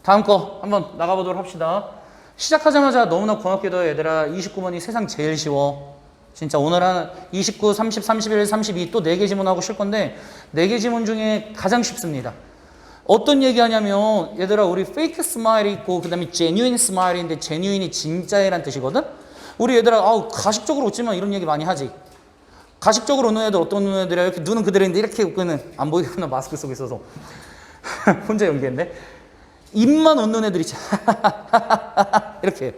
다음 거 한번 나가보도록 합시다. 시작하자마자 너무나 고맙게도 얘들아 29번이 세상 제일 쉬워. 진짜 오늘 한 29, 30, 31, 32 또 4개 지문하고 쉴 건데 4개 지문 중에 가장 쉽습니다. 어떤 얘기 하냐면 얘들아 우리 fake smile 있고 그 다음에 genuine smile인데 genuine이 진짜이란 뜻이거든. 우리 얘들아 가식적으로 웃지만 이런 얘기 많이 하지. 가식적으로 웃는 애들 어떤 웃는 애들이야. 이렇게 눈은 그대로 있는데 이렇게 웃고는 안 보이구나 마스크 속에 있어서 혼자 연기했네. 입만 웃는 애들 있지. 이렇게.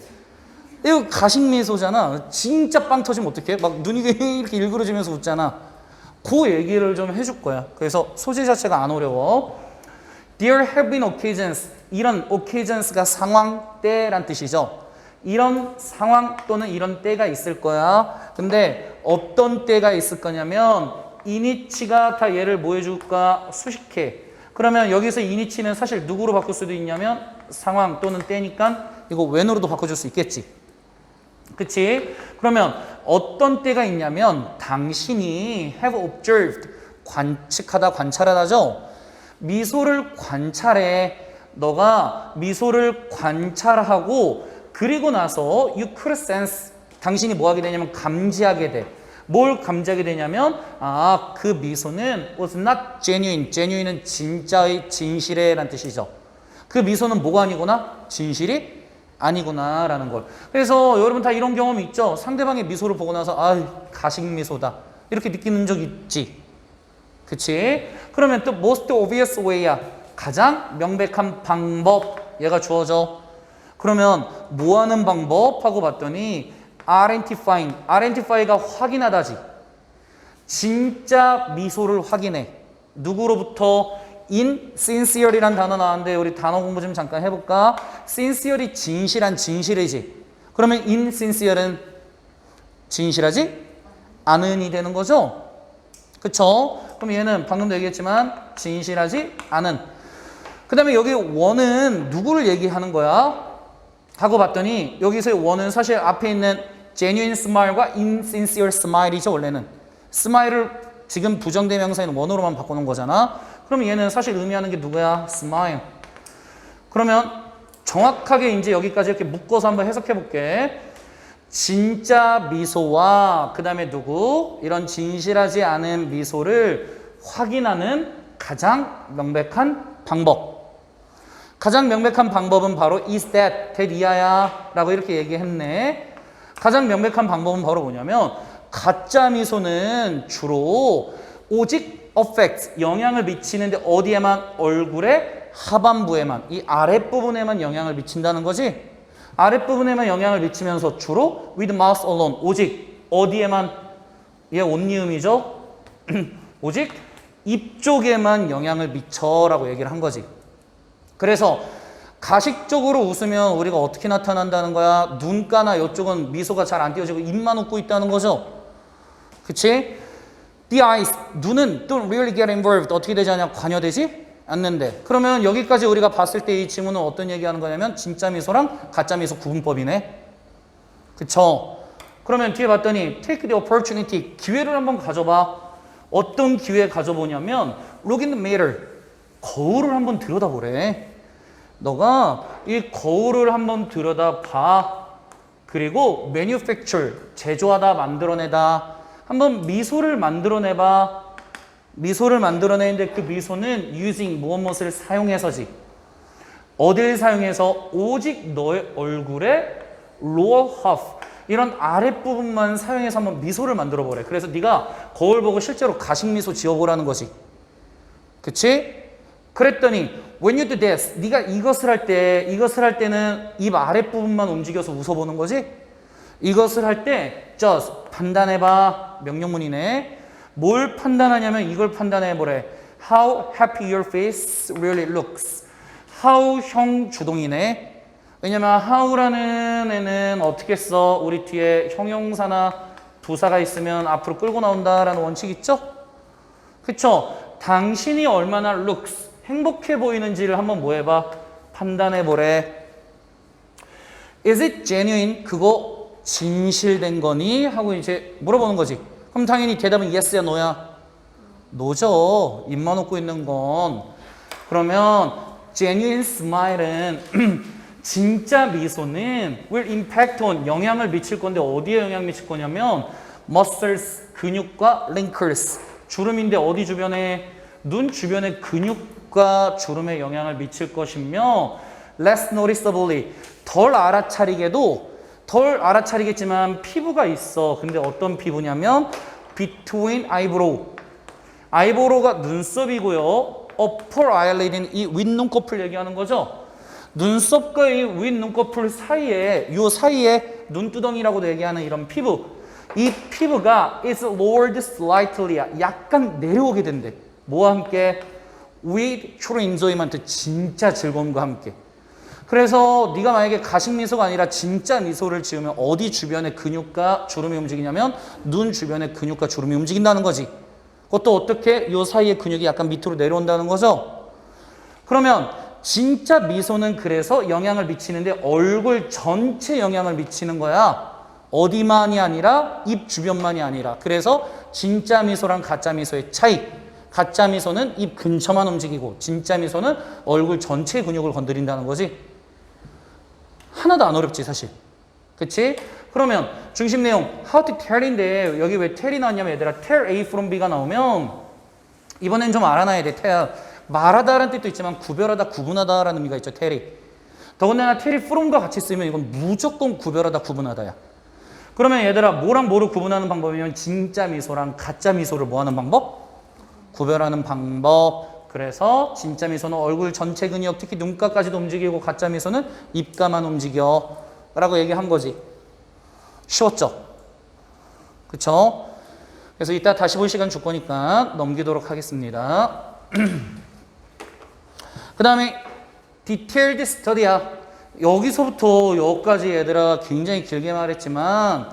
이거 가식미소잖아. 진짜 빵 터지면 어떡해? 막 눈이 이렇게 일그러지면서 웃잖아. 그 얘기를 좀 해줄 거야. 그래서 소재 자체가 안 어려워. There have been occasions. 이런 occasions가 상황, 때란 뜻이죠. 이런 상황 또는 이런 때가 있을 거야. 근데 어떤 때가 있을 거냐면 이니치가 다 얘를 뭐 해줄까? 수식해. 그러면 여기서 이니치는 사실 누구로 바꿀 수도 있냐면 상황 또는 때니까 이거 when으로도 바꿔줄 수 있겠지. 그치? 그러면 어떤 때가 있냐면 당신이 have observed 관측하다 관찰하다죠. 미소를 관찰해. 너가 미소를 관찰하고 그리고 나서 you could sense 당신이 뭐 하게 되냐면 감지하게 돼. 뭘 감지하게 되냐면 그 미소는 was not genuine. genuine은 진짜의 진실의 라는 뜻이죠. 그 미소는 뭐가 아니구나? 진실이 아니구나 라는 걸. 그래서 여러분 다 이런 경험 있죠? 상대방의 미소를 보고 나서 가식 미소다 이렇게 느끼는 적 있지. 그치? 그러면 또 most obvious way야. 가장 명백한 방법 얘가 주어져. 그러면 뭐 하는 방법? 하고 봤더니 identify가 확인하다지. 진짜 미소를 확인해. 누구로부터? insincere이란 단어 나왔는데 우리 단어 공부 좀 잠깐 해볼까? sincere이 진실한 진실이지. 그러면 insincere는 진실하지 않은이 되는 거죠? 그쵸? 그럼 얘는 방금도 얘기했지만 진실하지 않은. 그 다음에 여기 원은 누구를 얘기하는 거야? 하고 봤더니 여기서의 원은 사실 앞에 있는 genuine smile과 insincere smile이죠. 원래는 smile을 지금 부정대명사인 원어로만 바꾸는 거잖아. 그러면 얘는 사실 의미하는 게 누구야? smile. 그러면 정확하게 이제 여기까지 이렇게 묶어서 한번 해석해 볼게. 진짜 미소와 그 다음에 누구? 이런 진실하지 않은 미소를 확인하는 가장 명백한 방법. 가장 명백한 방법은 바로 is that 이하야 라고 이렇게 얘기했네. 가장 명백한 방법은 바로 뭐냐면 가짜 미소는 주로 오직 affect, 영향을 미치는데 어디에만? 얼굴의 하반부에만, 이 아랫부분에만 영향을 미친다는 거지. 아랫부분에만 영향을 미치면서 주로 with mouth alone, 오직 어디에만? 얘 온리음이죠. 오직 입 쪽에만 영향을 미쳐 라고 얘기를 한 거지. 그래서 가식적으로 웃으면 우리가 어떻게 나타난다는 거야? 눈가나 이쪽은 미소가 잘 안 띄어지고 입만 웃고 있다는 거죠. 그치? The eyes, 눈은 don't really get involved. 어떻게 되지 않냐? 관여되지 않는데. 그러면 여기까지 우리가 봤을 때 이 지문은 어떤 얘기하는 거냐면 진짜 미소랑 가짜 미소 구분법이네. 그쵸? 그러면 뒤에 봤더니 take the opportunity, 기회를 한번 가져봐. 어떤 기회 가져보냐면 look in the mirror, 거울을 한번 들여다보래. 너가 이 거울을 한번 들여다봐. 그리고 manufacture, 제조하다, 만들어내다. 한번 미소를 만들어내봐. 미소를 만들어내는데 그 미소는 using 무엇을 사용해서지. 어딜 사용해서? 오직 너의 얼굴에 lower half, 이런 아랫부분만 사용해서 한번 미소를 만들어보래. 그래서 네가 거울 보고 실제로 가식미소 지어보라는 거지. 그치? 그랬더니 when you do this, 네가 이것을 할 때는 입 아랫부분만 움직여서 웃어보는 거지. 이것을 할 때 just 판단해봐. 명령문이네. 뭘 판단하냐면 이걸 판단해보래. How happy your face really looks. how 형 주동이네. 왜냐면 how라는 애는 어떻게 써? 우리 뒤에 형용사나 부사가 있으면 앞으로 끌고 나온다라는 원칙 있죠? 그쵸? 당신이 얼마나 looks, 행복해 보이는지를 한번 뭐 해봐? 판단해보래. Is it genuine? 그거 진실된 거니? 하고 이제 물어보는 거지. 그럼 당연히 대답은 yes야 no야? no죠. 입만 웃고 있는 건. 그러면 genuine smile은 진짜 미소는 will impact on 영향을 미칠 건데 어디에 영향 미칠 거냐면 muscles 근육과 wrinkles 주름인데 어디 주변에 눈 주변의 근육과 주름에 영향을 미칠 것이며 less noticeably 덜 알아차리겠지만 피부가 있어. 근데 어떤 피부냐면 between 아이브로우가 눈썹이고요. upper eyelid은 이 윗눈꺼풀 얘기하는 거죠. 눈썹과 이 윗눈꺼풀 사이에 눈두덩이라고도 얘기하는 이런 피부 이 피부가 is lowered slightly 약간 내려오게 된대. 뭐와 함께? with true enjoyment 진짜 즐거움과 함께. 그래서 네가 만약에 가식 미소가 아니라 진짜 미소를 지으면 어디 주변의 근육과 주름이 움직이냐면 눈 주변의 근육과 주름이 움직인다는 거지. 그것도 어떻게? 요 사이의 근육이 약간 밑으로 내려온다는 거죠. 그러면 진짜 미소는 그래서 영향을 미치는데 얼굴 전체 영향을 미치는 거야. 어디만이 아니라 입 주변만이 아니라. 그래서 진짜 미소랑 가짜 미소의 차이. 가짜 미소는 입 근처만 움직이고 진짜 미소는 얼굴 전체 근육을 건드린다는 거지. 하나도 안 어렵지 사실. 그치? 그러면 중심 내용 how to tell인데 여기 왜 tell이 나왔냐면 얘들아 tell A from B가 나오면 이번엔 좀 알아놔야 돼. tell 말하다라는 뜻도 있지만 구별하다 구분하다라는 의미가 있죠. tell이. 더군다나 tell이 from과 같이 쓰면 이건 무조건 구별하다 구분하다야. 그러면 얘들아 뭐랑 뭐를 구분하는 방법이면 진짜 미소랑 가짜 미소를 뭐 하는 방법? 구별하는 방법. 그래서 진짜 미소는 얼굴 전체 근육 특히 눈가까지도 움직이고 가짜 미소는 입가만 움직여 라고 얘기한 거지. 쉬웠죠? 그쵸? 그래서 이따 다시 볼 시간 줄 거니까 넘기도록 하겠습니다. 그 다음에 detailed study야. 여기서부터 여기까지 얘들아 굉장히 길게 말했지만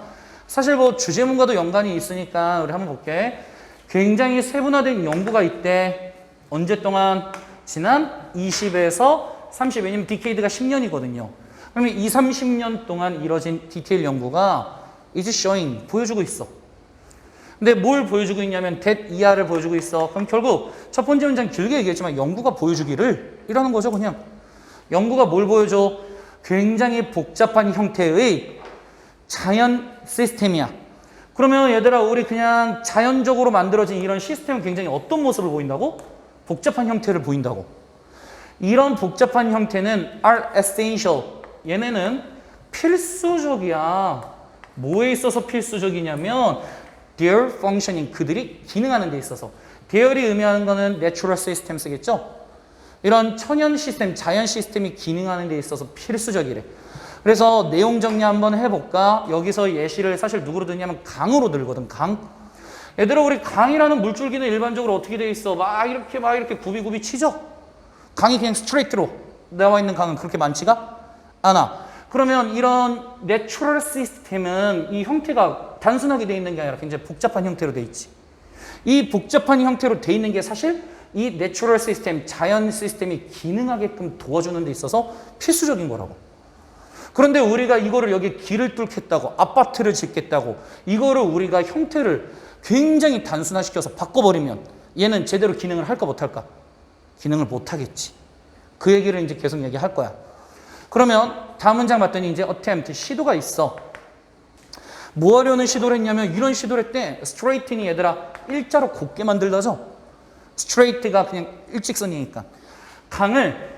사실 뭐 주제문과도 연관이 있으니까 우리 한번 볼게. 굉장히 세분화된 연구가 있대. 언제 동안? 지난 20에서 30, 왜냐면 디케이드가 10년이거든요. 그러면 20, 30년 동안 이뤄진 디테일 연구가 is showing, 보여주고 있어. 근데 뭘 보여주고 있냐면 that 이하를 보여주고 있어. 그럼 결국 첫 번째 문장 길게 얘기했지만 연구가 보여주기를 이러는 거죠. 그냥 연구가 뭘 보여줘? 굉장히 복잡한 형태의 자연 시스템이야. 그러면 얘들아 우리 그냥 자연적으로 만들어진 이런 시스템은 굉장히 어떤 모습을 보인다고? 복잡한 형태를 보인다고. 이런 복잡한 형태는 are essential. 얘네는 필수적이야. 뭐에 있어서 필수적이냐면 their functioning, 그들이 기능하는 데 있어서. there이 의미하는 거는 natural systems겠죠? 이런 천연 시스템, 자연 시스템이 기능하는 데 있어서 필수적이래. 그래서 내용 정리 한번 해볼까? 여기서 예시를 사실 누구로 드냐면 강으로 들거든. 강. 얘들아 우리 강이라는 물줄기는 일반적으로 어떻게 돼 있어? 막 이렇게 굽이 치죠? 강이 그냥 스트레이트로 나와 있는 강은 그렇게 많지가 않아. 그러면 이런 내추럴 시스템은 이 형태가 단순하게 돼 있는 게 아니라 굉장히 복잡한 형태로 돼 있지. 이 복잡한 형태로 돼 있는 게 사실 이 내추럴 시스템, 자연 시스템이 기능하게끔 도와주는 데 있어서 필수적인 거라고. 그런데 우리가 이거를 여기 길을 뚫겠다고, 아파트를 짓겠다고, 이거를 우리가 형태를 굉장히 단순화시켜서 바꿔버리면 얘는 제대로 기능을 할까 못할까? 기능을 못하겠지. 그 얘기를 이제 계속 얘기할 거야. 그러면 다음 문장 봤더니 이제 attempt, 시도가 있어. 뭐 하려는 시도를 했냐면 이런 시도를 했대. straight니 얘들아 일자로 곱게 만들다죠. straight가 그냥 일직선이니까. 강을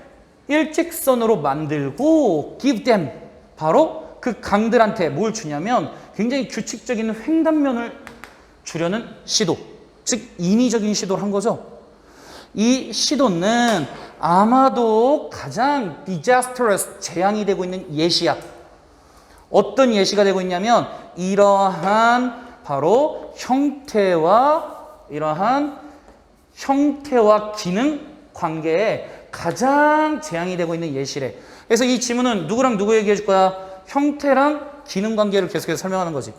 일직선으로 만들고 give them, 바로 그 강들한테 뭘 주냐면 굉장히 규칙적인 횡단면을 주려는 시도, 즉 인위적인 시도를 한 거죠. 이 시도는 아마도 가장 disastrous, 재앙이 되고 있는 예시야. 어떤 예시가 되고 있냐면 이러한 바로 이러한 형태와 기능 관계에 가장 재앙이 되고 있는 예시래. 그래서 이 지문은 누구랑 누구 얘기해 줄 거야? 형태랑 기능 관계를 계속해서 설명하는 거지.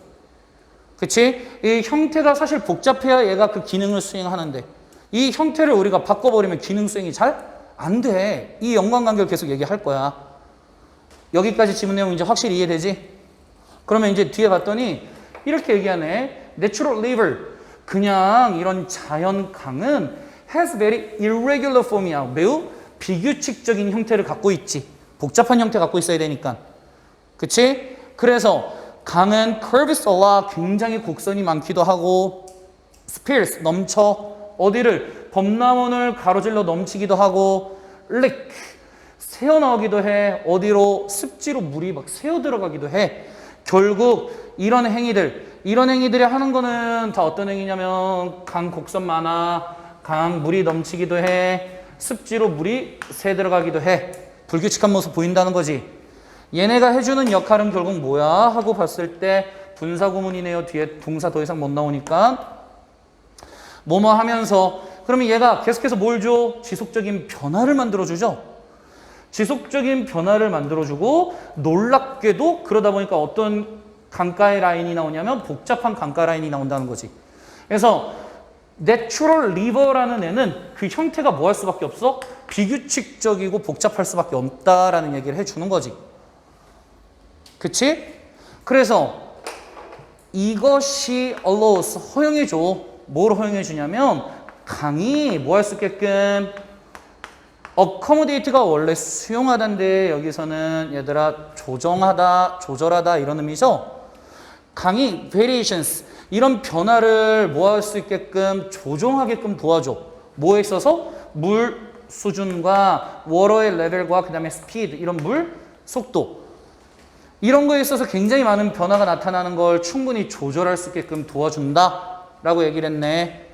그치? 이 형태가 사실 복잡해야 얘가 그 기능을 수행하는데 이 형태를 우리가 바꿔버리면 기능 수행이 잘 안 돼. 이 연관관계를 계속 얘기할 거야. 여기까지 지문 내용 이제 확실히 이해되지? 그러면 이제 뒤에 봤더니 이렇게 얘기하네. Natural river, 그냥 이런 자연 강은 has very irregular form이야. 매우 비규칙적인 형태를 갖고 있지. 복잡한 형태 갖고 있어야 되니까. 그치? 그래서 강은 curves a lot, 굉장히 곡선이 많기도 하고 spills, 넘쳐. 어디를? 범람원을 가로질러 넘치기도 하고 leak, 새어나오기도 해. 어디로? 습지로 물이 막 새어 들어가기도 해. 결국 이런 행위들이 하는 거는 다 어떤 행위냐면 강 곡선 많아, 강 물이 넘치기도 해, 습지로 물이 새 들어가기도 해. 불규칙한 모습 보인다는 거지. 얘네가 해주는 역할은 결국 뭐야? 하고 봤을 때 분사구문이네요. 뒤에 동사 더 이상 못 나오니까 뭐뭐 하면서. 그러면 얘가 계속해서 뭘 줘? 지속적인 변화를 만들어주죠. 지속적인 변화를 만들어주고 놀랍게도 그러다 보니까 어떤 강가의 라인이 나오냐면 복잡한 강가 라인이 나온다는 거지. 그래서 Natural River라는 애는 그 형태가 뭐 할 수밖에 없어? 비규칙적이고 복잡할 수밖에 없다라는 얘기를 해주는 거지. 그치? 그래서 이것이 allows, 허용해줘. 뭘 허용해주냐면 강이 뭐 할 수 있게끔 accommodate가 원래 수용하다인데 여기서는 얘들아 조정하다, 조절하다 이런 의미죠. 강이 variations, 이런 변화를 뭐 할 수 있게끔 조정하게끔 도와줘. 뭐에 있어서? 물 수준과 워터의 레벨과 그 다음에 스피드, 이런 물 속도, 이런 거에 있어서 굉장히 많은 변화가 나타나는 걸 충분히 조절할 수 있게끔 도와준다 라고 얘기를 했네.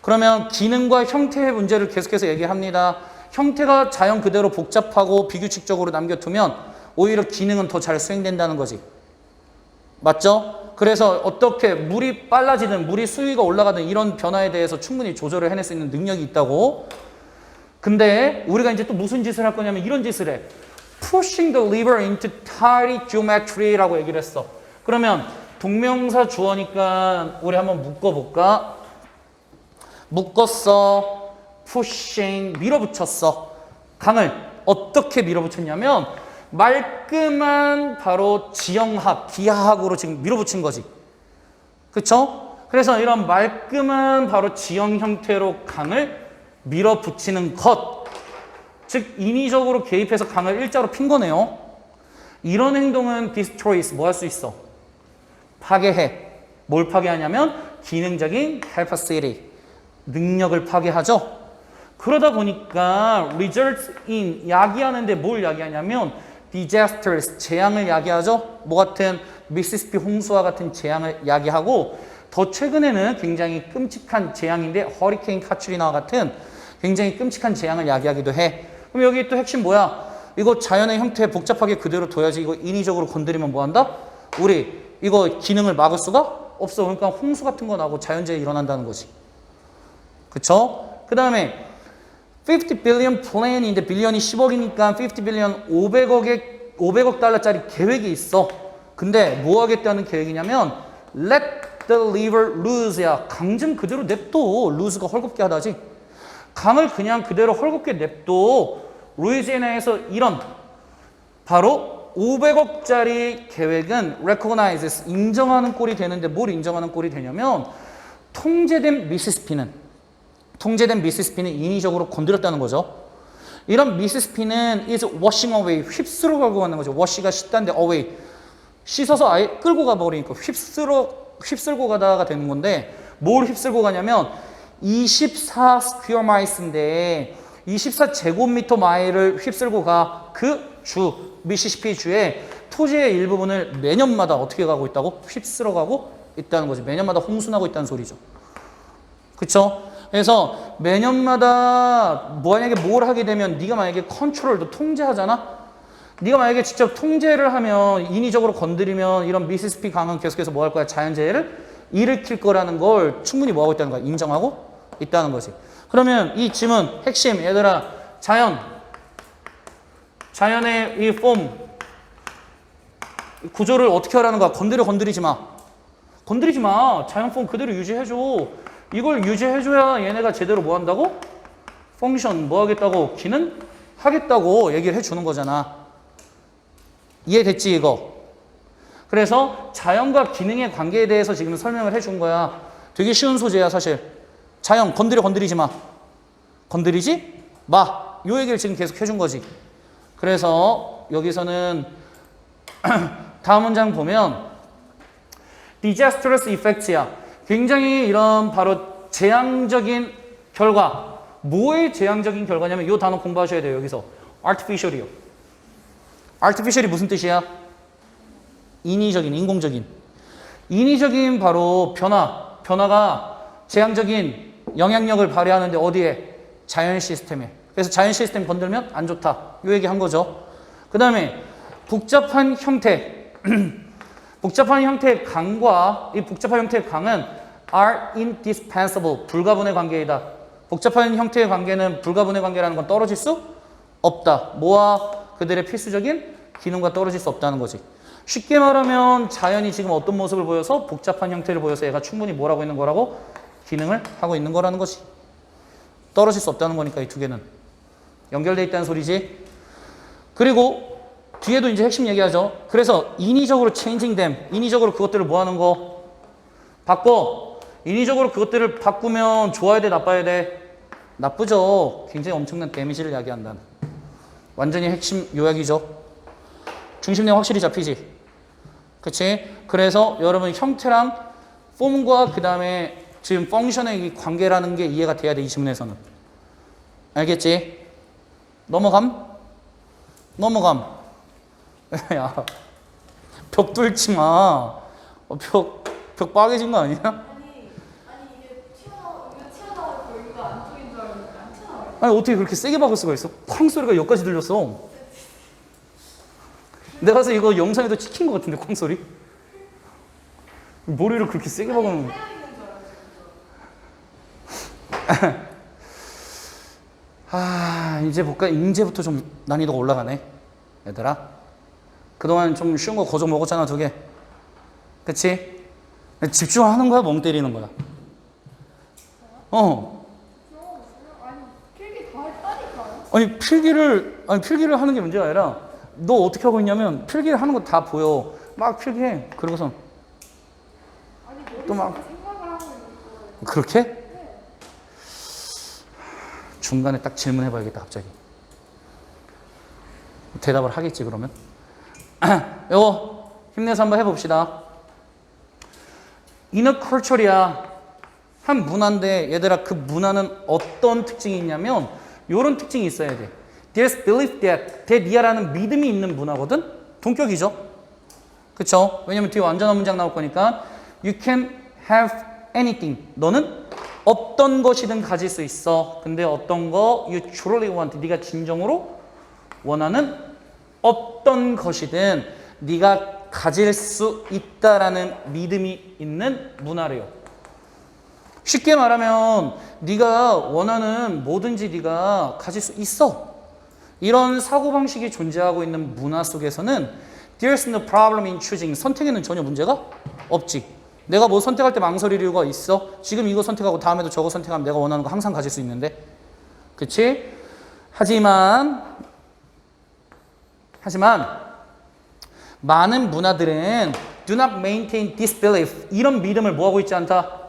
그러면 기능과 형태의 문제를 계속해서 얘기합니다. 형태가 자연 그대로 복잡하고 비규칙적으로 남겨두면 오히려 기능은 더 잘 수행된다는 거지. 맞죠? 그래서 어떻게 물이 빨라지든 물이 수위가 올라가든 이런 변화에 대해서 충분히 조절을 해낼 수 있는 능력이 있다고. 근데 우리가 이제 또 무슨 짓을 할 거냐면 이런 짓을 해. Pushing the lever into tidy geometry라고 얘기를 했어. 그러면 동명사 주어니까 우리 한번 묶어볼까? 묶었어. pushing, 밀어붙였어. 강을 어떻게 밀어붙였냐면 말끔한 바로 지형학, 기하학으로 지금 밀어붙인 거지. 그쵸? 그래서 이런 말끔한 바로 지형 형태로 강을 밀어붙이는 것, 즉 인위적으로 개입해서 강을 일자로 핀 거네요. 이런 행동은 destroys, 뭐 할 수 있어? 파괴해. 뭘 파괴하냐면 기능적인 capacity, 능력을 파괴하죠. 그러다 보니까 results in, 야기하는데 뭘 야기하냐면 disasters, 재앙을 야기하죠. 뭐 같은 미시시피 홍수와 같은 재앙을 야기하고, 더 최근에는 굉장히 끔찍한 재앙인데 허리케인 카트리나와 같은 굉장히 끔찍한 재앙을 야기하기도 해. 그럼 여기 또 핵심 뭐야? 이거 자연의 형태 복잡하게 그대로 둬야지. 이거 인위적으로 건드리면 뭐한다? 우리 이거 기능을 막을 수가 없어. 그러니까 홍수 같은 거 나고 자연재해 일어난다는 거지. 그쵸? 그 다음에 50 billion plan인데 빌리언이 10억이니까 50 billion 500억 달러짜리 계획이 있어. 근데 뭐 하겠다는 계획이냐면 let the river loose야. 강 좀 그대로 냅둬. loose가 헐겁게 하다지. 강을 그냥 그대로 헐겁게 냅둬. 루이지애나에서 이런 바로 500억짜리 계획은 recognizes, 인정하는 꼴이 되는데 뭘 인정하는 꼴이 되냐면 통제된 미시시피는 인위적으로 건드렸다는 거죠. 이런 미시시피는 is washing away, 휩쓸어 가고 가는 거죠. wash가 씻다인데 away, 씻어서 아예 끌고 가버리니까 휩쓸고 가다가 되는 건데, 뭘 휩쓸고 가냐면 24 스퀘어 마일스인데 24제곱미터 마일을 휩쓸고 가. 그 주, 미시시피 주의 토지의 일부분을 매년마다 어떻게 가고 있다고? 휩쓸어 가고 있다는 거지. 매년마다 홍수나고 있다는 소리죠. 그쵸? 그래서 매년마다 만약에 뭘 하게 되면 네가 만약에 컨트롤도 통제하잖아? 네가 만약에 직접 통제를 하면, 인위적으로 건드리면 이런 미시시피 강은 계속해서 뭐 할 거야? 자연재해를 일으킬 거라는 걸 충분히 뭐 하고 있다는 거야? 인정하고 있다는 거지. 그러면 이 지문 핵심, 얘들아, 자연의 이 폼 구조를 어떻게 하라는 거야? 건드리지 마. 자연 폼 그대로 유지해줘. 이걸 유지해줘야 얘네가 제대로 뭐 한다고? 펑션 뭐 하겠다고? 기능 하겠다고 얘기를 해주는 거잖아. 이해됐지 이거? 그래서 자연과 기능의 관계에 대해서 지금 설명을 해준 거야. 되게 쉬운 소재야 사실. 자연 건드리지 마. 건드리지 마. 요 얘기를 지금 계속 해준 거지. 그래서 여기서는 다음 문장 보면 disastrous effects야. 굉장히 이런 바로 재앙적인 결과. 뭐의 재앙적인 결과냐면 이 단어 공부하셔야 돼요. 여기서 artificial이요. artificial이 무슨 뜻이야? 인위적인, 인공적인. 인위적인 바로 변화가 재앙적인 영향력을 발휘하는데 어디에? 자연 시스템에. 그래서 자연 시스템 건들면 안 좋다. 이 얘기 한 거죠. 그 다음에 복잡한 형태. 복잡한 형태의 강과 이 복잡한 형태의 강은 are indispensable. 불가분의 관계이다. 복잡한 형태의 관계는 불가분의 관계라는 건 떨어질 수 없다. 뭐와 그들의 필수적인 기능과 떨어질 수 없다는 거지. 쉽게 말하면 자연이 지금 어떤 모습을 보여서 복잡한 형태를 보여서 얘가 충분히 뭘 하고 있는 거라고? 기능을 하고 있는 거라는 거지. 떨어질 수 없다는 거니까 이 두 개는. 연결돼 있다는 소리지. 그리고 뒤에도 이제 핵심 얘기하죠. 그래서 인위적으로 changing them. 인위적으로 그것들을 뭐 하는 거? 바꿔. 인위적으로 그것들을 바꾸면 좋아야 돼, 나빠야 돼? 나쁘죠. 굉장히 엄청난 데미지를 야기한다는. 완전히 핵심 요약이죠. 중심력 확실히 잡히지. 그치? 그래서 여러분 형태랑 폼과 그 다음에 지금 펑션의 이 관계라는 게 이해가 돼야 돼, 이 지문에서는. 알겠지? 넘어감? 야, 벽 뚫지 마. 벽 빠개진 거 아니야? 아니 이게 튀어나오고 여기가 안쪽인 줄 알았는데 안 튀어나와요. 아니 어떻게 그렇게 세게 박을 수가 있어? 쾅 소리가 여기까지 들렸어. 내가 봐서 이거 영상에도 찍힌 것 같은데, 쾅 소리? 머리를 그렇게 세게 박으면. 하여 있는 줄 알았어요. 이제 볼까? 이제부터 좀 난이도가 올라가네, 얘들아. 그동안 좀 쉬운 거 거저 먹었잖아, 2개. 그치? 집중하는 거야, 멍 때리는 거야? 아니 필기 다 했다니까요. 필기를 하는 게 문제가 아니라, 너 어떻게 하고 있냐면, 필기를 하는 거 다 보여. 막 필기해. 그러고선. 아니 또 막. 머릿속에 생각을 하고 있는 거예요. 그렇게? 네. 중간에 딱 질문해봐야겠다, 갑자기. 대답을 하겠지, 그러면? 요거 힘내서 한번 해봅시다. inner culture이야. 한 문화인데 얘들아, 그 문화는 어떤 특징이 있냐면 요런 특징이 있어야 돼. There's belief that 대리아라는 믿음이 있는 문화거든? 동격이죠. 그쵸? 왜냐면 뒤에 완전한 문장 나올 거니까 You can have anything. 너는 어떤 것이든 가질 수 있어. 근데 어떤 거 you truly want. 네가 진정으로 원하는 어떤 것이든 네가 가질 수 있다라는 믿음이 있는 문화래요. 쉽게 말하면 네가 원하는 뭐든지 네가 가질 수 있어. 이런 사고방식이 존재하고 있는 문화 속에서는 There's no problem in choosing. 선택에는 전혀 문제가 없지. 내가 뭐 선택할 때 망설일 이유가 있어? 지금 이거 선택하고 다음에도 저거 선택하면 내가 원하는 거 항상 가질 수 있는데. 그치? 하지만 많은 문화들은 do not maintain this belief. 이런 믿음을 뭐하고 있지 않다?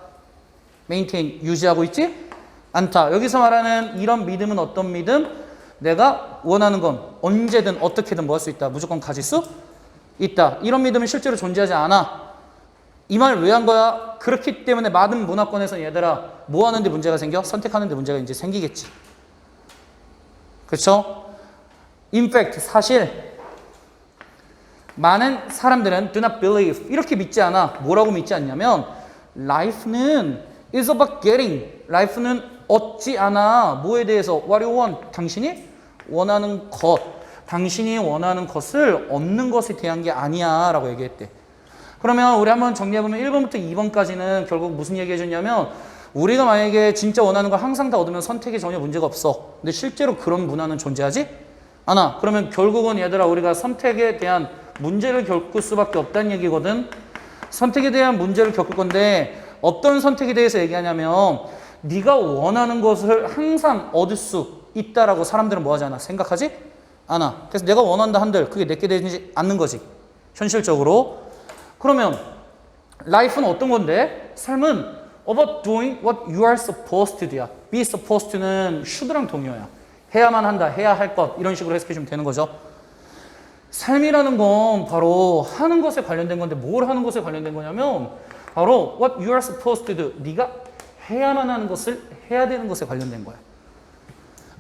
maintain, 유지하고 있지 않다. 여기서 말하는 이런 믿음은 어떤 믿음? 내가 원하는 건 언제든 어떻게든 뭐 할 수 있다. 무조건 가질 수 있다. 이런 믿음은 실제로 존재하지 않아. 이 말 왜 한 거야? 그렇기 때문에 많은 문화권에서 얘들아 뭐 하는데 문제가 생겨? 선택하는데 문제가 이제 생기겠지. 그렇죠? In fact, 사실 많은 사람들은 do not believe 이렇게 믿지 않아. 뭐라고 믿지 않냐면 life는 is about getting. life는 얻지 않아. 뭐에 대해서? What you want. 당신이 원하는 것. 당신이 원하는 것을 얻는 것에 대한 게 아니야 라고 얘기했대. 그러면 우리 한번 정리해보면 1번부터 2번까지는 결국 무슨 얘기 해줬냐면 우리가 만약에 진짜 원하는 걸 항상 다 얻으면 선택에 전혀 문제가 없어. 근데 실제로 그런 문화는 존재하지 않아. 그러면 결국은 얘들아 우리가 선택에 대한 문제를 겪을 수밖에 없다는 얘기거든. 선택에 대한 문제를 겪을 건데 어떤 선택에 대해서 얘기하냐면 네가 원하는 것을 항상 얻을 수 있다라고 사람들은 뭐 하지 않아? 생각하지 않아. 그래서 내가 원한다 한들 그게 내게 되지 않는 거지. 현실적으로. 그러면 life는 어떤 건데? 삶은 about doing what you are supposed to do야. be supposed to는 should랑 동의어야. 해야만 한다, 해야 할 것 이런 식으로 해석해 주면 되는 거죠. 삶이라는 건 바로 하는 것에 관련된 건데 뭘 하는 것에 관련된 거냐면 바로 what you are supposed to do. 네가 해야만 하는 것을 해야 되는 것에 관련된 거야.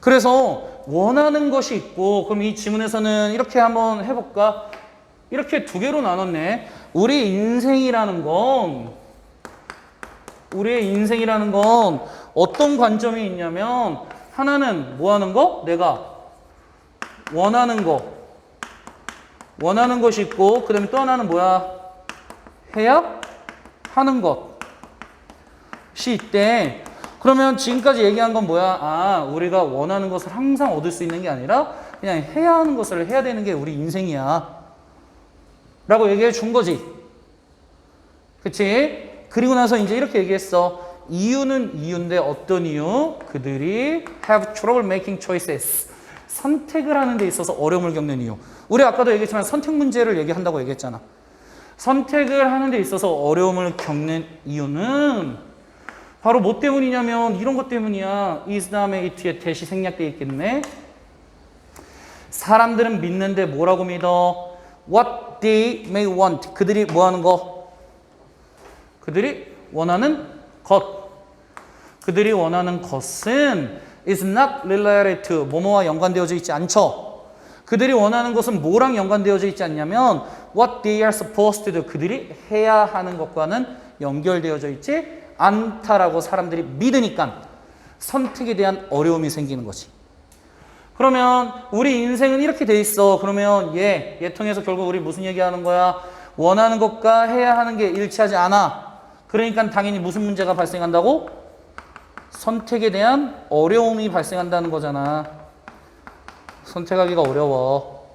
그래서 원하는 것이 있고 그럼 이 지문에서는 이렇게 한번 해볼까? 이렇게 두 개로 나눴네. 우리의 인생이라는 건 어떤 관점이 있냐면 하나는 뭐 하는 거? 내가 원하는 것이 있고 그 다음에 또 하나는 뭐야? 해야 하는 것이 있대. 그러면 지금까지 얘기한 건 뭐야? 아, 우리가 원하는 것을 항상 얻을 수 있는 게 아니라 그냥 해야 하는 것을 해야 되는 게 우리 인생이야 라고 얘기해 준 거지. 그치? 그리고 나서 이제 이렇게 얘기했어. 이유는 이유인데 어떤 이유? 그들이 have trouble making choices. 선택을 하는 데 있어서 어려움을 겪는 이유. 우리 아까도 얘기했지만 선택 문제를 얘기한다고 얘기했잖아. 선택을 하는 데 있어서 어려움을 겪는 이유는 바로 뭐 때문이냐면 이런 것 때문이야. is 다음에 it에 대시 생략되어 있겠네. 사람들은 믿는데 뭐라고 믿어? What they may want. 그들이 뭐 하는 거? 그들이 원하는 것. 그들이 원하는 것은 is not related to 뭐뭐와 연관되어져 있지 않죠. 그들이 원하는 것은 뭐랑 연관되어져 있지 않냐면 what they are supposed to do. 그들이 해야 하는 것과는 연결되어져 있지 않다라고 사람들이 믿으니까 선택에 대한 어려움이 생기는 거지. 그러면 우리 인생은 이렇게 돼 있어. 그러면 얘 통해서 결국 우리 무슨 얘기하는 거야? 원하는 것과 해야 하는 게 일치하지 않아. 그러니까 당연히 무슨 문제가 발생한다고? 선택에 대한 어려움이 발생한다는 거잖아. 선택하기가 어려워.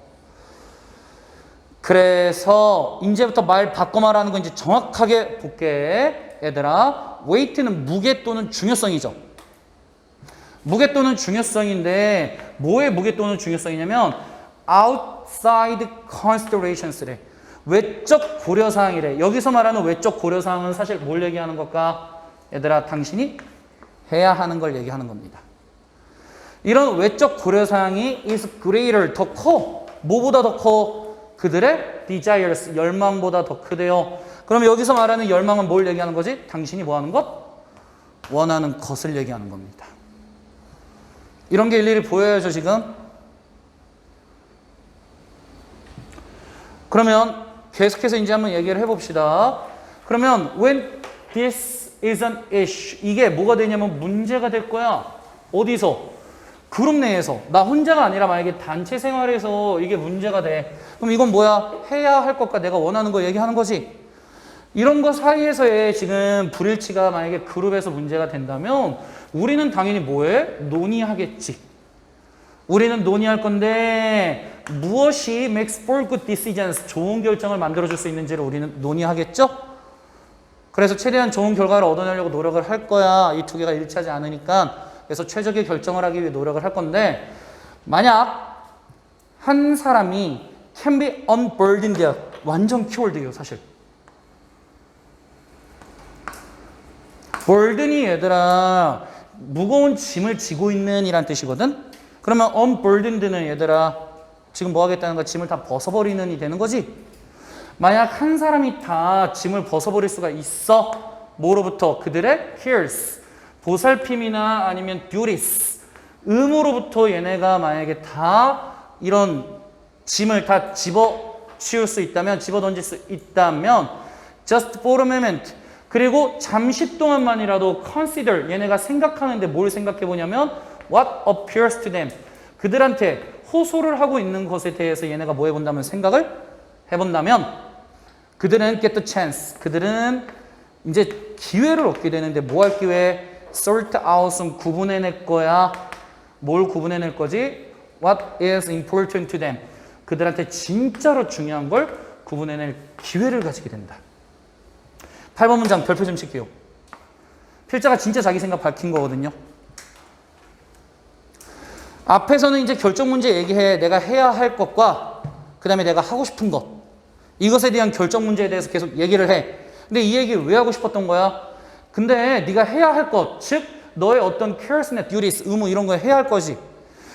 그래서 이제부터 말 바꿔 말하는 거 이제 정확하게 볼게. 얘들아, weight는 무게 또는 중요성이죠. 무게 또는 중요성인데 뭐의 무게 또는 중요성이냐면 outside considerations래. 외적 고려사항이래. 여기서 말하는 외적 고려사항은 사실 뭘 얘기하는 걸까? 얘들아, 당신이 해야 하는 걸 얘기하는 겁니다. 이런 외적 고려사항이 is greater, 더 커. 뭐보다 더 커? 그들의 desires, 열망보다 더 크대요. 그럼 여기서 말하는 열망은 뭘 얘기하는 거지? 당신이 뭐 하는 것? 원하는 것을 얘기하는 겁니다. 이런 게 일일이 보여야죠, 지금. 그러면 계속해서 이제 한번 얘기를 해봅시다. 그러면 when this is an issue, 이게 뭐가 되냐면 문제가 될 거야. 어디서? 그룹 내에서. 나 혼자가 아니라 만약에 단체 생활에서 이게 문제가 돼. 그럼 이건 뭐야? 해야 할 것과 내가 원하는 거 얘기하는 거지. 이런 거 사이에서의 지금 불일치가 만약에 그룹에서 문제가 된다면 우리는 당연히 뭐해? 논의하겠지. 우리는 논의할 건데 무엇이 makes for good decisions, 좋은 결정을 만들어줄 수 있는지를 우리는 논의하겠죠? 그래서 최대한 좋은 결과를 얻어내려고 노력을 할 거야. 이 두 개가 일치하지 않으니까. 그래서 최적의 결정을 하기 위해 노력을 할 건데 만약 한 사람이 can be unburdened, 완전 키워드예요, 사실. burden이 얘들아 무거운 짐을 지고 있는 이란 뜻이거든. 그러면 unburdened는 얘들아 지금 뭐 하겠다는 거야? 짐을 다 벗어버리는 이 되는 거지. 만약 한 사람이 다 짐을 벗어버릴 수가 있어. 뭐로부터? 그들의 cares, 보살핌이나 아니면 duties, 의무로부터 얘네가 만약에 다 이런 짐을 다 집어치울 수 있다면, 집어던질 수 있다면 just for a moment, 그리고 잠시 동안만이라도 consider, 얘네가 생각하는데 뭘 생각해 보냐면 what appears to them, 그들한테 호소를 하고 있는 것에 대해서 얘네가 뭐 해본다면 생각을 해본다면 그들은 get the chance, 그들은 이제 기회를 얻게 되는데 뭐 할 기회? sort out은 구분해낼 거야. 뭘 구분해낼 거지? what is important to them, 그들한테 진짜로 중요한 걸 구분해낼 기회를 가지게 된다. 8번 문장 별표 좀 칠게요. 필자가 진짜 자기 생각 밝힌 거거든요. 앞에서는 이제 결정 문제 얘기해. 내가 해야 할 것과 그 다음에 내가 하고 싶은 것, 이것에 대한 결정 문제에 대해서 계속 얘기를 해. 근데 이 얘기를 왜 하고 싶었던 거야? 근데 네가 해야 할 것, 즉 너의 어떤 cares나 duties, 의무 이런 거 해야 할 거지.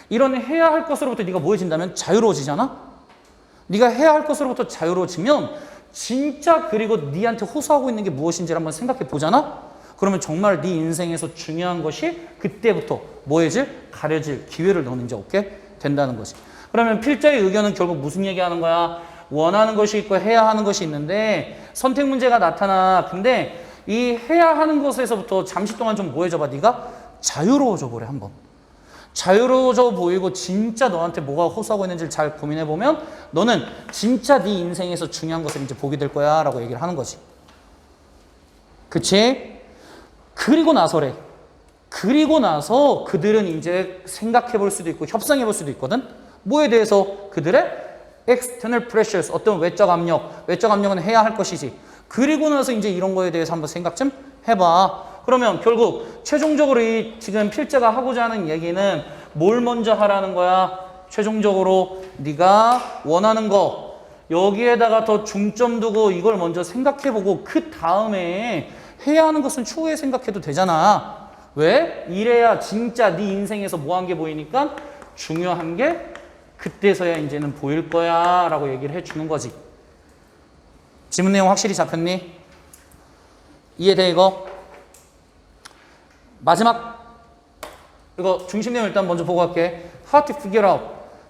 이런 해야 할 것으로부터 네가 뭐해진다면 자유로워지잖아? 네가 해야 할 것으로부터 자유로워지면 진짜 그리고 네한테 호소하고 있는 게 무엇인지를 한번 생각해 보잖아? 그러면 정말 네 인생에서 중요한 것이 그때부터 뭐해질? 가려질 기회를 너는 이제 얻게 된다는 거지. 그러면 필자의 의견은 결국 무슨 얘기하는 거야? 원하는 것이 있고 해야 하는 것이 있는데 선택 문제가 나타나. 근데 이 해야 하는 것에서부터 잠시 동안 좀 뭐해져 봐. 네가 자유로워져 보래 한번. 자유로워져 보이고 진짜 너한테 뭐가 호소하고 있는지를 잘 고민해 보면 너는 진짜 네 인생에서 중요한 것을 이제 보게 될 거야 라고 얘기를 하는 거지. 그치? 그리고 나서래. 그리고 나서 그들은 이제 생각해 볼 수도 있고 협상해 볼 수도 있거든. 뭐에 대해서? 그들의 external pressures, 어떤 외적 압력. 외적 압력은 해야 할 것이지. 그리고 나서 이제 이런 거에 대해서 한번 생각 좀 해봐. 그러면 결국 최종적으로 이 지금 필자가 하고자 하는 얘기는 뭘 먼저 하라는 거야? 최종적으로 네가 원하는 거 여기에다가 더 중점 두고 이걸 먼저 생각해보고 그 다음에 해야 하는 것은 추후에 생각해도 되잖아. 왜? 이래야 진짜 네 인생에서 뭐 한 게 보이니까 중요한 게 그때서야 이제는 보일 거야 라고 얘기를 해주는 거지. 지문 내용 확실히 잡혔니? 이해돼 이거? 마지막 이거 중심 내용 일단 먼저 보고 갈게. How to figure out.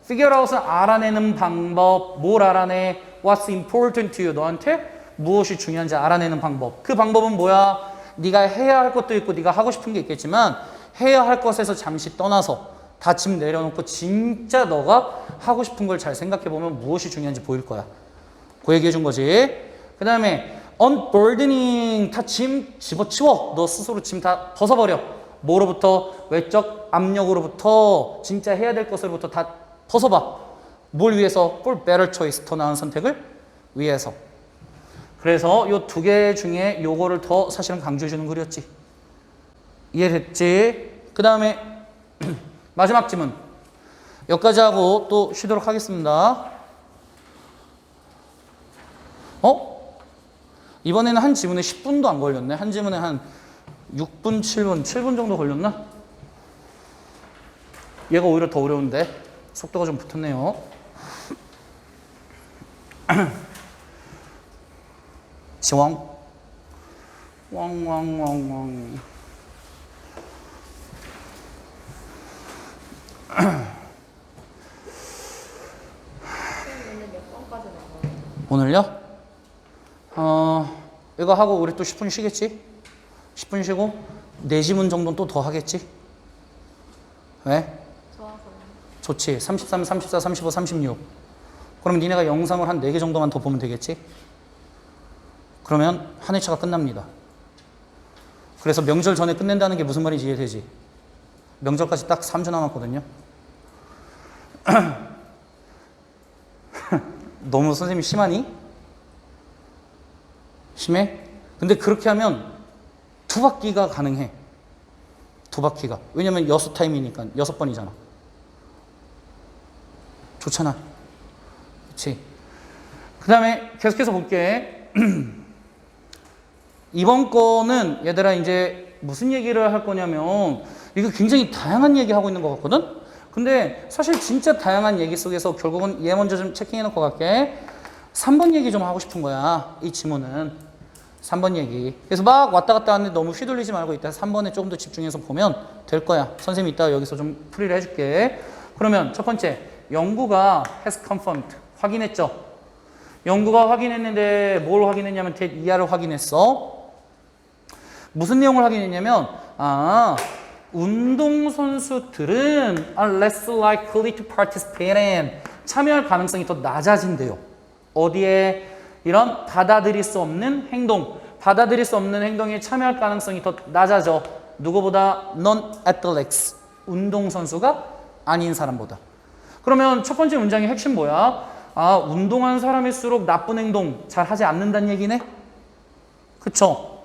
Figure out은 알아내는 방법. 뭘 알아내? What's important to you. 너한테 무엇이 중요한지 알아내는 방법. 그 방법은 뭐야? 네가 해야 할 것도 있고 네가 하고 싶은 게 있겠지만 해야 할 것에서 잠시 떠나서 다 짐 내려놓고 진짜 너가 하고 싶은 걸 잘 생각해보면 무엇이 중요한지 보일 거야. 그 얘기해 준 거지. 그 다음에 unburdening, 다 짐 집어치워. 너 스스로 짐 다 벗어버려. 뭐로부터? 외적 압력으로부터, 진짜 해야 될 것으로부터 다 벗어봐. 뭘 위해서? for better choice, 더 나은 선택을 위해서. 그래서 요 두 개 중에 요거를 더 사실은 강조해 주는 글이었지. 이해됐지? 그 다음에 마지막 지문. 여기까지 하고 또 쉬도록 하겠습니다. 이번에는 한 지문에 10분도 안 걸렸네. 한 지문에 한 6분, 7분 정도 걸렸나? 얘가 오히려 더 어려운데 속도가 좀 붙었네요. 지왕 왕왕왕왕. 오늘요? 이거 하고 우리 또 10분 쉬겠지? 10분 쉬고 4지문 정도는 또 더 하겠지? 왜? 좋아서. 좋지. 33, 34, 35, 36. 그럼 니네가 영상을 한 4개 정도만 더 보면 되겠지? 그러면 한 회차가 끝납니다. 그래서 명절 전에 끝낸다는 게 무슨 말인지 이해되지? 명절까지 딱 3주 남았거든요. 너무 선생님이 심하니? 심해? 근데 그렇게 하면 2바퀴가 가능해. 2바퀴가. 왜냐면 6타임이니까 6번이잖아. 좋잖아. 그치? 그 다음에 계속해서 볼게. 이번 거는 얘들아 이제 무슨 얘기를 할 거냐면 이거 굉장히 다양한 얘기 하고 있는 것 같거든? 근데 사실 진짜 다양한 얘기 속에서 결국은 얘 먼저 좀 체킹해 놓고 갈게. 3번 얘기 좀 하고 싶은 거야. 이 지문은 3번 얘기. 그래서 막 왔다 갔다 하는데 너무 휘둘리지 말고 이따 3번에 조금 더 집중해서 보면 될 거야. 선생님이 이따 여기서 좀 풀이를 해줄게. 그러면 첫 번째, 연구가 has confirmed. 확인했죠? 연구가 확인했는데 뭘 확인했냐면 that 이하를 확인했어. 무슨 내용을 확인했냐면 운동선수들은 are less likely to participate in. 참여할 가능성이 더 낮아진대요. 어디에? 이런 받아들일 수 없는 행동. 받아들일 수 없는 행동에 참여할 가능성이 더 낮아져. 누구보다? non-athletes. 운동선수가 아닌 사람보다. 그러면 첫 번째 문장의 핵심 뭐야? 운동한 사람일수록 나쁜 행동 잘 하지 않는다는 얘기네? 그쵸?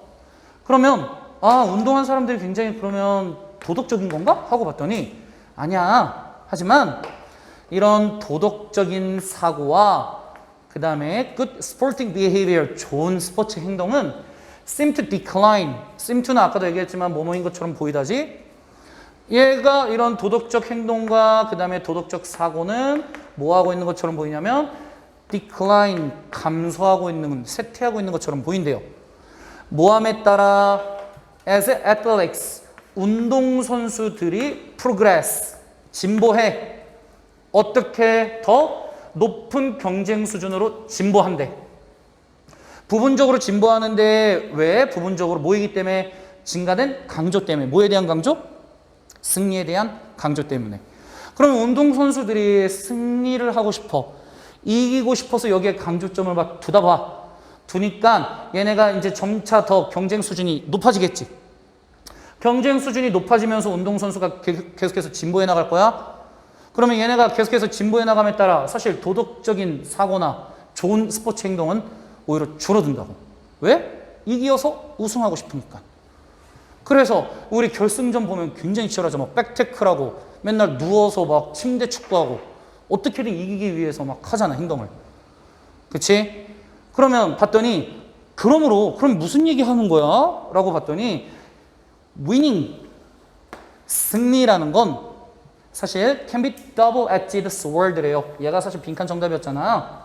그러면 운동한 사람들이 굉장히 그러면 도덕적인 건가? 하고 봤더니 아니야. 하지만 이런 도덕적인 사고와 그 다음에 good sporting behavior, 좋은 스포츠 행동은 seem to decline. seem to는 아까도 얘기했지만 뭐뭐인 것처럼 보이다지 얘가 이런 도덕적 행동과 그 다음에 도덕적 사고는 뭐 하고 있는 것처럼 보이냐면 decline, 감소하고 있는, 쇠퇴하고 있는 것처럼 보인대요. 모함에 따라 as athletes, 운동선수들이 progress, 진보해. 어떻게 더 높은 경쟁 수준으로 진보한대. 부분적으로 진보하는데 왜? 부분적으로 뭐이기 때문에? 증가된 강조 때문에. 뭐에 대한 강조? 승리에 대한 강조 때문에. 그럼 운동선수들이 승리를 하고 싶어. 이기고 싶어서 여기에 강조점을 막 두다 봐. 두니까 얘네가 이제 점차 더 경쟁 수준이 높아지겠지. 경쟁 수준이 높아지면서 운동선수가 계속해서 진보해 나갈 거야. 그러면 얘네가 계속해서 진보해 나감에 따라 사실 도덕적인 사고나 좋은 스포츠 행동은 오히려 줄어든다고. 왜? 이기어서 우승하고 싶으니까. 그래서 우리 결승전 보면 굉장히 치열하죠. 막 백태클하고 맨날 누워서 막 침대 축구하고 어떻게든 이기기 위해서 막 하잖아, 행동을. 그치? 그러면 봤더니 그러므로 그럼 무슨 얘기 하는 거야? 라고 봤더니 winning, 승리라는 건 사실 can be double-edged sword래요. 얘가 사실 빈칸 정답이었잖아.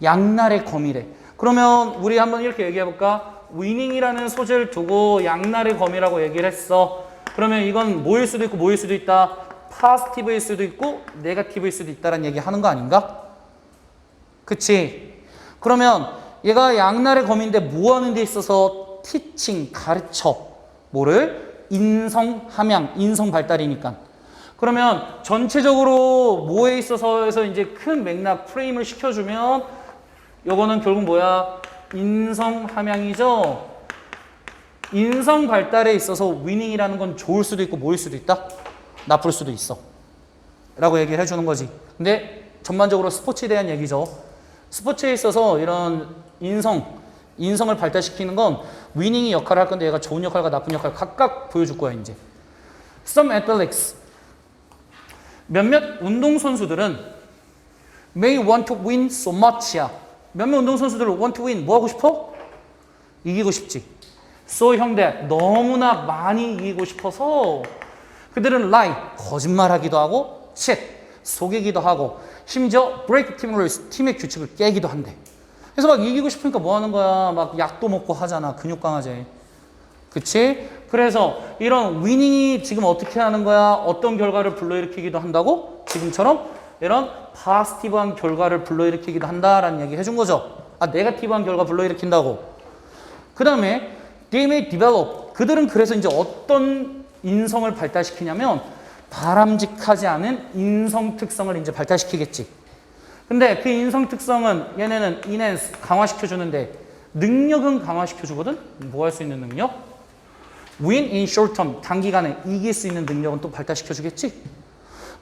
양날의 검이래. 그러면 우리 한번 이렇게 얘기해볼까? 위닝이라는 소재를 두고 양날의 검이라고 얘기를 했어. 그러면 이건 뭐일 수도 있고 뭐일 수도 있다. 파지티브일 수도 있고 네거티브일 수도 있다라는 얘기 하는 거 아닌가? 그치? 그러면 얘가 양날의 검인데 뭐 하는 데 있어서 티칭, 가르쳐. 뭐를? 인성 함양, 인성 발달이니까. 그러면 전체적으로 뭐에 있어서 이제 큰 맥락 프레임을 시켜주면 요거는 결국 뭐야? 인성 함양이죠. 인성 발달에 있어서 위닝이라는 건 좋을 수도 있고 뭐일 수도 있다? 나쁠 수도 있어. 라고 얘기를 해주는 거지. 근데 전반적으로 스포츠에 대한 얘기죠. 스포츠에 있어서 이런 인성을 발달시키는 건 위닝이 역할을 할 건데 얘가 좋은 역할과 나쁜 역할을 각각 보여줄 거야, 이제. Some athletes. 몇몇 운동선수들은 may want to win so much야. 몇몇 운동선수들은 want to win. 뭐 하고 싶어? 이기고 싶지. So 형들 너무나 많이 이기고 싶어서 그들은 lie, 거짓말하기도 하고 cheat, 속이기도 하고 심지어 break team rules, 팀의 규칙을 깨기도 한대. 그래서 막 이기고 싶으니까 뭐 하는 거야? 막 약도 먹고 하잖아. 근육 강화제. 그치? 그래서 이런 위닝이 지금 어떻게 하는 거야? 어떤 결과를 불러일으키기도 한다고? 지금처럼 이런 파지티브한 결과를 불러일으키기도 한다라는 얘기 해준 거죠. 아, 네거티브한 결과 불러일으킨다고. 그 다음에 they may develop. 그들은 그래서 이제 어떤 인성을 발달시키냐면 바람직하지 않은 인성 특성을 이제 발달시키겠지. 근데 그 인성 특성은 얘네는 enhance, 강화시켜주는데 능력은 강화시켜주거든? 뭐 할 수 있는 능력? win in short term, 단기간에 이길 수 있는 능력은 또 발달시켜주겠지?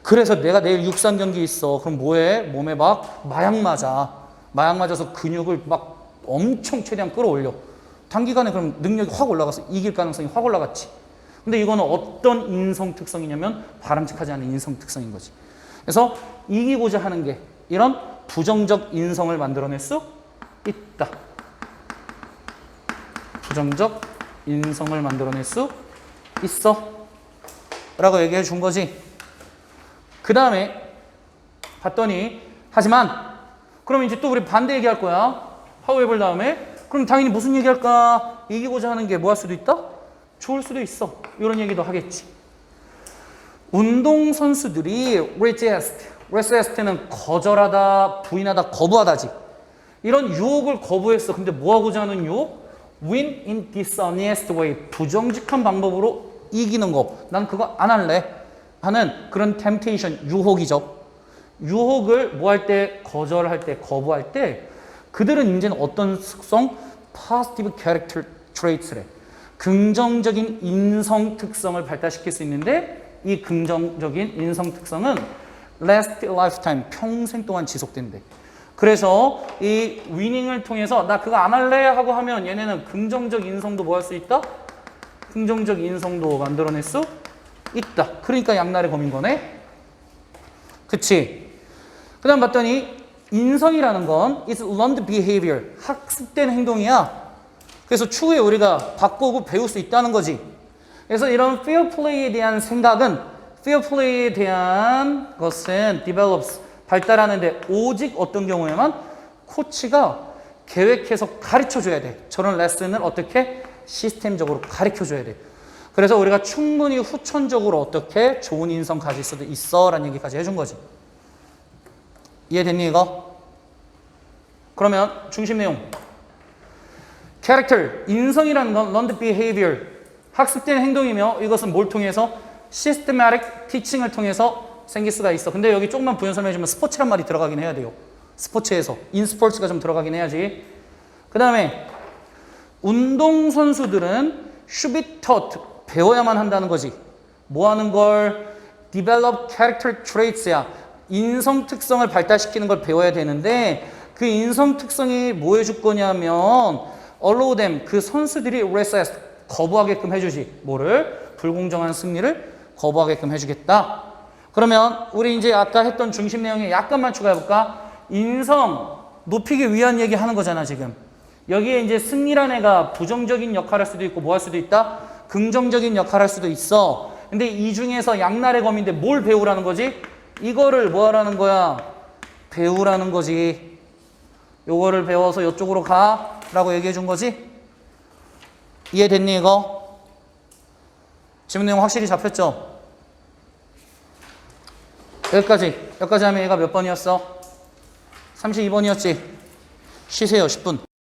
그래서 내가 내일 육상 경기 있어. 그럼 뭐해? 몸에 막 마약 맞아. 마약 맞아서 근육을 막 엄청 최대한 끌어올려. 단기간에 그럼 능력이 확 올라가서 이길 가능성이 확 올라갔지. 근데 이거는 어떤 인성 특성이냐면 바람직하지 않은 인성 특성인 거지. 그래서 이기고자 하는 게 이런 부정적 인성을 만들어낼 수 있다. 부정적 인성을 만들어낼 수 있어. 라고 얘기해 준 거지. 그 다음에 봤더니 하지만 그럼 이제 또 우리 반대 얘기할 거야. however 다음에 그럼 당연히 무슨 얘기할까? 이기고자 하는 게 뭐 할 수도 있다? 좋을 수도 있어. 이런 얘기도 하겠지. 운동선수들이 resist는 거절하다, 부인하다, 거부하다지. 이런 유혹을 거부했어. 근데 뭐 하고자 하는 유혹? win in dishonest way. 부정직한 방법으로 이기는 거. 난 그거 안 할래. 하는 그런 temptation, 유혹이죠. 유혹을 뭐 할 때? 거절할 때, 거부할 때 그들은 이제는 어떤 특성? positive character traits래. 긍정적인 인성 특성을 발달시킬 수 있는데 이 긍정적인 인성 특성은 last lifetime, 평생 동안 지속된대. 그래서 이 위닝을 통해서 나 그거 안 할래 하고 하면 얘네는 긍정적 인성도 뭐 할 수 있다? 긍정적 인성도 만들어낼 수 있다. 그러니까 양날의 검인 거네. 그치? 그 다음 봤더니 인성이라는 건 is learned behavior, 학습된 행동이야. 그래서 추후에 우리가 바꾸고 배울 수 있다는 거지. 그래서 이런 fair play에 대한 생각은 fearfully에 대한 것은 develops, 발달하는데 오직 어떤 경우에만 코치가 계획해서 가르쳐줘야 돼. 저런 레슨을 어떻게 시스템적으로 가르쳐줘야 돼. 그래서 우리가 충분히 후천적으로 어떻게 좋은 인성 가질 수도 있어 라는 얘기까지 해준 거지. 이해됐니 이거? 그러면 중심 내용 character, 인성이라는 건 learned behavior, 학습된 행동이며 이것은 뭘 통해서? systematic teaching을 통해서 생길 수가 있어. 근데 여기 조금만 부연 설명해주면 스포츠란 말이 들어가긴 해야 돼요. 스포츠에서 인스포츠가 좀 들어가긴 해야지. 그 다음에 운동선수들은 should be taught, 배워야만 한다는 거지. 뭐 하는 걸? develop character traits야. 인성 특성을 발달시키는 걸 배워야 되는데 그 인성 특성이 뭐 해줄 거냐면 allow them, 그 선수들이 resist, 거부하게끔 해주지. 뭐를? 불공정한 승리를 거부하게끔 해주겠다. 그러면 우리 이제 아까 했던 중심 내용에 약간만 추가해볼까? 인성 높이기 위한 얘기 하는 거잖아 지금. 여기에 이제 승리란 애가 부정적인 역할을 할 수도 있고 뭐 할 수도 있다? 긍정적인 역할을 할 수도 있어. 근데 이 중에서 양날의 검인데 뭘 배우라는 거지? 이거를 뭐 하라는 거야? 배우라는 거지. 요거를 배워서 이쪽으로 가 라고 얘기해 준 거지. 이해됐니 이거? 지문 내용 확실히 잡혔죠? 여기까지 하면 얘가 몇 번이었어? 32번이었지? 쉬세요 10분.